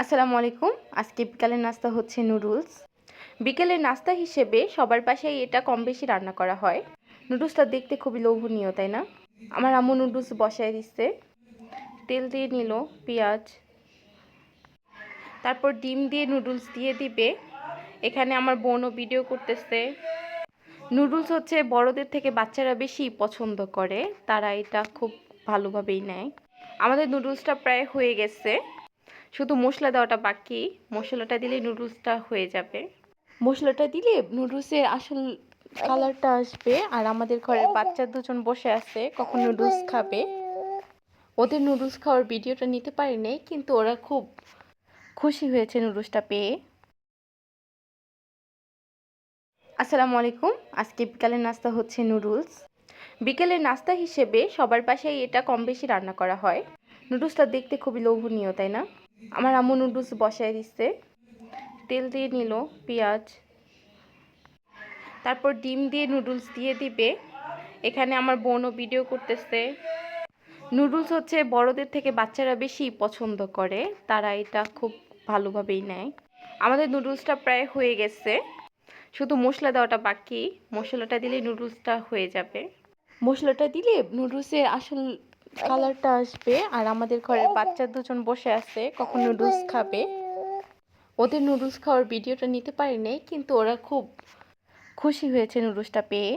আসসালামু আলাইকুম। আজকে বিকালের নাস্তা হচ্ছে নুডলস। বিকেলের নাস্তা হিসেবে সবার বাসায় এটা কম বেশি রান্না করা হয়। নুডলসটা দেখতে খুবই লোভনীয়, তাই না? আমার আম্মু নুডলস বসায় দিচ্ছে, তেল দিয়ে নিল, পেঁয়াজ, তারপর ডিম দিয়ে নুডলস দিয়ে দিবে। এখানে আমার বোনও ভিডিও করতেছে। নুডলস হচ্ছে বড়দের থেকে বাচ্চারা বেশি পছন্দ করে, তারা এটা খুব ভালোভাবেই নেয়। আমাদের নুডলসটা প্রায় হয়ে গেছে, শুধু মশলা দেওয়াটা বাকি। মশলাটা দিলেই নুডলসটা হয়ে যাবে। মশলাটা দিলে নুডলসের আসল কালারটা আসবে। আর আমাদের ঘরে বাচ্চা দুজন বসে আছে, কখন নুডলস খাবে। ওদের নুডলস খাওয়ার ভিডিওটা নিতে পারিনি, কিন্তু ওরা খুব খুশি হয়েছে নুডলসটা পেয়ে। আসসালামু আলাইকুম। আজকে বিকালের নাস্তা হচ্ছে নুডলস। বিকেলের নাস্তা হিসেবে সবার বাসায় এটা কম বেশি রান্না করা হয়। নুডলসটা দেখতে খুবই লোভনীয়, তাই না? আমার আম্মু নুডলস বসায় দিচ্ছে, তেল দিয়ে নিল, পেঁয়াজ, তারপর ডিম দিয়ে নুডলস দিয়ে দিবে। এখানে আমার বোনও ভিডিও করতেছে। নুডলস হচ্ছে বড়দের থেকে বাচ্চারা বেশি পছন্দ করে, তারা এটা খুব ভালোভাবেই নেয়। আমাদের নুডলসটা প্রায় হয়ে গেছে, শুধু মশলা দেওয়াটা বাকি। মশলাটা দিলেই নুডলসটা হয়ে যাবে। মশলাটা দিলে নুডলসের আসল কালারটা আসবে। আর আমাদের ঘরে বাচ্চা দুজন বসে আছে, কখন নুডলস খাবে। ওদের নুডলস খাওয়ার ভিডিওটা নিতে পারিনি, কিন্তু ওরা খুব খুশি হয়েছে নুডলসটা পেয়ে।